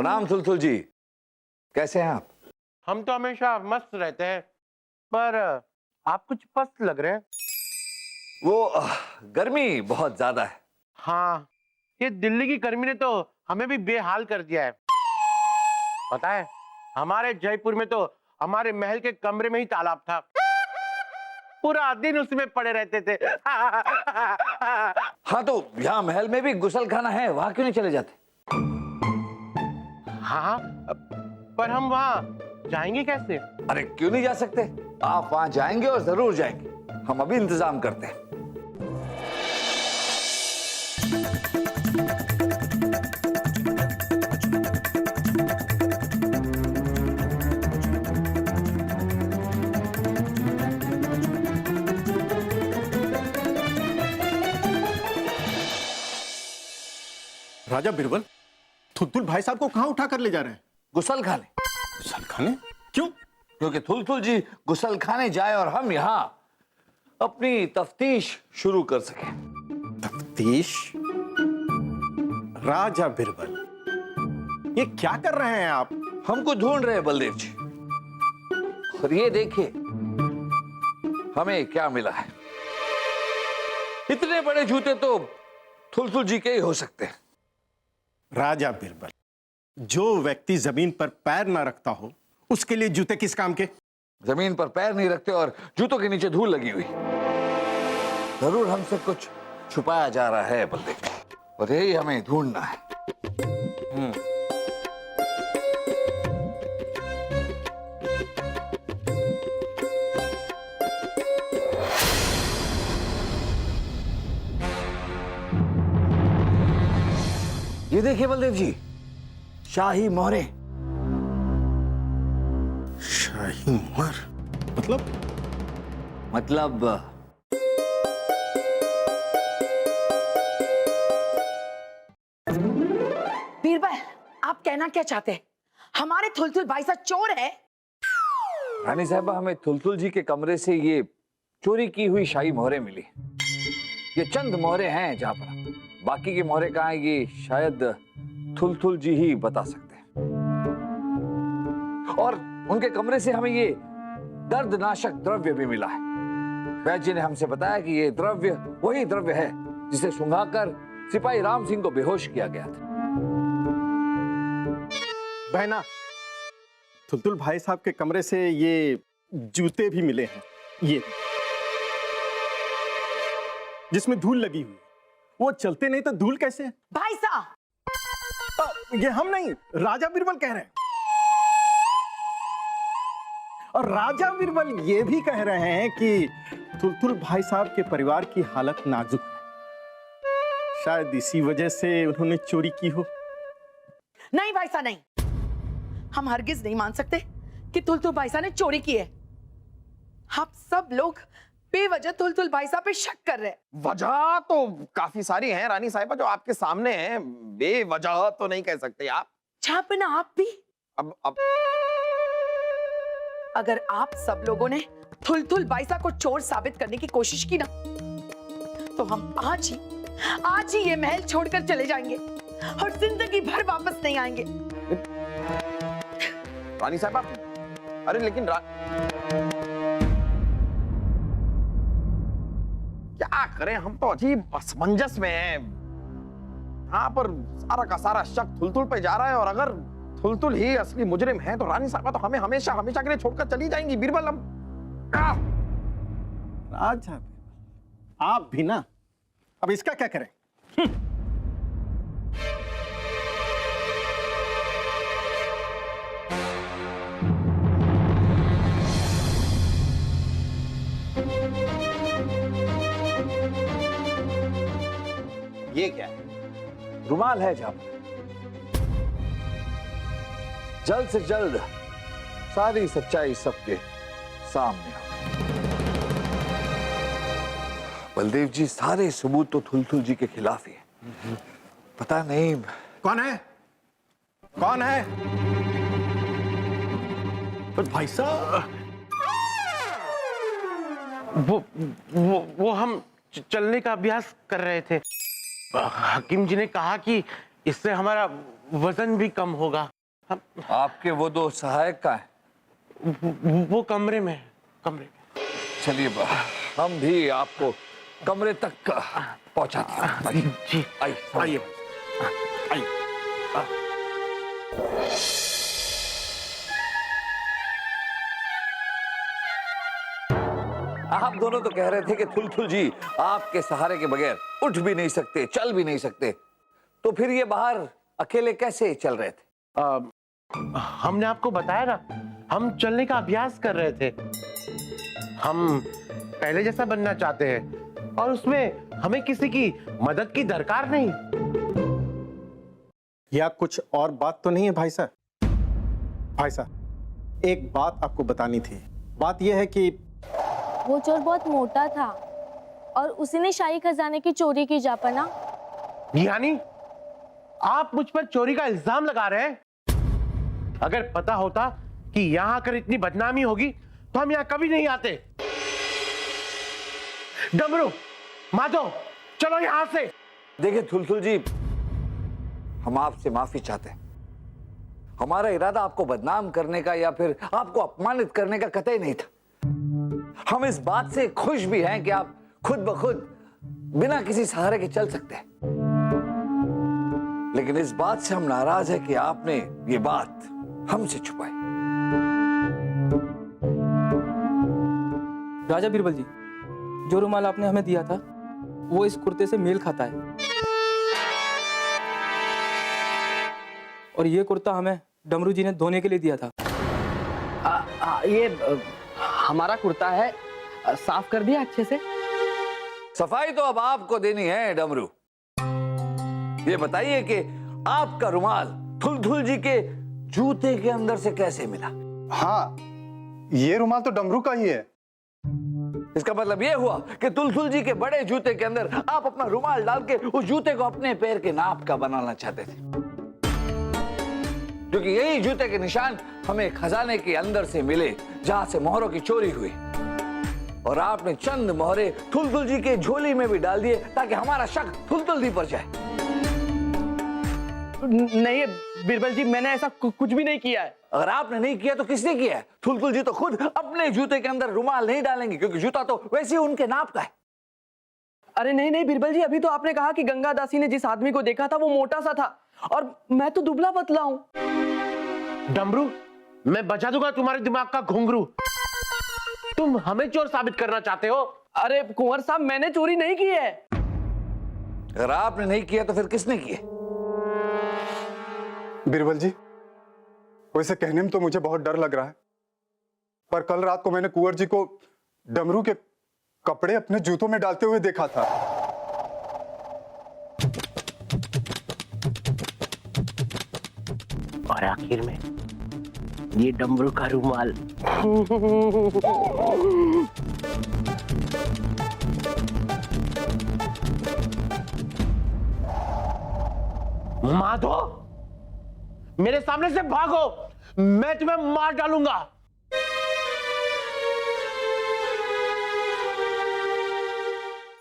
प्रणाम थुलथुल जी, कैसे हैं आप? हम तो हमेशा मस्त रहते हैं, पर आप कुछ पस्त लग रहे हैं। वो गर्मी बहुत ज्यादा है। हाँ, ये दिल्ली की गर्मी ने तो हमें भी बेहाल कर दिया है। पता है, हमारे जयपुर में तो हमारे महल के कमरे में ही तालाब था, पूरा दिन उसमें पड़े रहते थे। हाँ, तो यहाँ महल में भी गुसल खाना है, वहां क्यों नहीं चले जाते? हाँ, पर हम वहाँ जाएंगे कैसे? अरे क्यों नहीं जा सकते? आप वहां जाएंगे और जरूर जाएंगे। हम अभी इंतजाम करते हैं। राजा बिरबल, थुलथुल भाई साहब को कहां उठा कर ले जा रहे हैं? गुसल खाने। गुसल खाने? क्यों? क्योंकि थुलथुल जी गुसल खाने जाए और हम यहाँ अपनी तफ्तीश शुरू कर सके। तफ्तीश? राजा बिरबल, ये क्या कर रहे हैं आप? हमको ढूंढ रहे हैं बलदेव जी, और ये देखिए हमें क्या मिला है। इतने बड़े जूते तो थुलथुल जी के ही हो सकते हैं। राजा बिरबल, जो व्यक्ति जमीन पर पैर ना रखता हो उसके लिए जूते किस काम के? जमीन पर पैर नहीं रखते और जूतों के नीचे धूल लगी हुई। जरूर हमसे कुछ छुपाया जा रहा है बलदेव जी, और यही हमें ढूंढना है। ये देखिए बलदेव जी, शाही मोहरे। शाही मोहर? मतलब बीरबल, आप कहना क्या चाहते हैं? हमारे थुलथुल भाई साहब चोर है? रानी साहबा, हमें थुलथुल जी के कमरे से ये चोरी की हुई शाही मोहरे मिली। ये चंद मोहरे हैं जहां पर, बाकी के मोहरे कहाँ हैं ये शायद थुलथुल जी ही बता सकते हैं। और उनके कमरे से हमें ये दर्दनाशक द्रव्य भी मिला है। वैद्य जी ने हमसे बताया कि ये द्रव्य वही द्रव्य है जिसे सुंघाकर सिपाही राम सिंह को बेहोश किया गया था। बहना, थुलथुल भाई साहब के कमरे से ये जूते भी मिले हैं, ये जिसमें धूल लगी हुई। वो चलते नहीं तो धूल कैसे? भाई साहब, ये हम नहीं, राजा बिरबल कह रहे हैं। और राजा बिरबल ये भी कह रहे हैं कि थुलथुल भाई साहब के परिवार की हालत नाजुक है, शायद इसी वजह से उन्होंने चोरी की हो। नहीं भाई साहब, नहीं, हम हरगिज नहीं मान सकते कि थुलथुल भाई साहब ने चोरी की है। आप सब लोग बेवजह थुलथुल भाई साहब पे शक कर रहे हैं। वजह तो काफी सारी हैं रानी साहिबा, जो आपके सामने हैं। बेवजह तो नहीं कह सकते आप। छापना आप भी। अब अगर आप सब लोगों ने थुलथुल भाई साहब को चोर साबित करने की कोशिश की ना, तो हम आज ही ये महल छोड़कर चले जाएंगे और जिंदगी भर वापस नहीं आएंगे। रानी साहिबा, अरे लेकिन क्या करें, हम तो अजीब असमंजस में हैं। यहाँ पर सारा का सारा शक थुलथुल पे जा रहा है, और अगर थुलथुल ही असली मुजरिम है तो रानी साहिबा तो हमें हमेशा हमेशा के लिए छोड़कर चली जाएंगी। बीरबल, हम राजा बिरबल, आप भी ना, अब इसका क्या करें? ये क्या है? रुमाल है जब जल्द से जल्द सारी सच्चाई सबके सामने आ। बलदेव जी, सारे सबूत तो थुलथुल जी के खिलाफ ही है। पता नहीं कौन है? कौन है? पर भाई साहब, वो हम चलने का अभ्यास कर रहे थे। हकीम जी ने कहा कि इससे हमारा वजन भी कम होगा। आपके वो दो सहायक का है? वो कमरे में है, कमरे में। चलिए हम भी आपको कमरे तक पहुंचाते हैं। जी आइए। आइए। आप दोनों तो कह रहे थे कि थुलथुल जी आपके सहारे के बगैर उठ भी नहीं सकते, चल भी नहीं सकते, तो फिर ये बाहर अकेले कैसे चल रहे थे? हमने आपको बताया ना, हम चलने का अभ्यास कर रहे थे। हम पहले जैसा बनना चाहते हैं और उसमें हमें किसी की मदद की दरकार नहीं। या कुछ और बात तो नहीं है भाई साहब? भाई साहब, एक बात आपको बतानी थी। बात यह है कि वो चोर बहुत मोटा था और उसी ने शाही खजाने की चोरी की जापना। यानी आप मुझ पर चोरी का इल्जाम लगा रहे हैं? अगर पता होता कि यहां आकर इतनी बदनामी होगी तो हम यहां कभी नहीं आते। डमरू, माधव, चलो यहां से। देखिए थुलथुल जी, हम आपसे माफी चाहते हैं। हमारा इरादा आपको बदनाम करने का या फिर आपको अपमानित करने का कतई नहीं था। हम इस बात से खुश भी हैं कि आप खुद ब खुद बिना किसी सहारे के चल सकते हैं, लेकिन इस बात से हम नाराज हैं कि आपने ये बात हमसे छुपाई। राजा बीरबल जी, जो रुमाल आपने हमें दिया था वो इस कुर्ते से मेल खाता है, और ये कुर्ता हमें डमरू जी ने धोने के लिए दिया था। ये हमारा कुर्ता है, साफ कर दिया अच्छे से। सफाई तो अब आपको देनी है डमरू। ये बताइए कि आपका रुमाल थुलथुल जी के जूते के अंदर से कैसे मिला? हाँ, ये रुमाल तो डमरू का ही है। इसका मतलब ये हुआ कि तुलतुल जी के बड़े जूते के अंदर आप अपना रुमाल डाल के उस जूते को अपने पैर के नाप का बनाना चाहते थे, क्योंकि यही जूते के निशान हमें खजाने के अंदर से मिले जहां से मोहरों की चोरी हुई, और आपने चंद मोहरे थुलथुल जी के झोली में भी डाल दिए ताकि हमारा शक थुलथुल जी पर जाए। नहीं बीरबल जी, मैंने ऐसा कुछ भी नहीं किया है। अगर आपने नहीं किया तो किसने किया है? थुलथुल जी तो खुद अपने जूते के अंदर रुमाल नहीं डालेंगे, क्योंकि जूता तो वैसे ही उनके नाप का है। अरे नहीं नहीं बीरबल जी, अभी तो आपने कहा कि गंगा दासी ने जिस आदमी को देखा था वो मोटा सा था, और मैं तो दुबला पतला हूं। डमरू, मैं बचा दूंगा तुम्हारे दिमाग का घुंघरू। तुम हमें चोर साबित करना चाहते हो? अरे कुंवर साहब, मैंने चोरी नहीं की है। अगर आपने नहीं किया तो फिर किसने किया? बीरबल जी, वैसे कहने में तो मुझे बहुत डर लग रहा है, पर कल रात को मैंने कुंवर जी को डमरू के कपड़े अपने जूतों में डालते हुए देखा था। और आखिर में ये डमरू का रुमाल। माधव, मेरे सामने से भागो, मैं तुम्हें मार डालूंगा।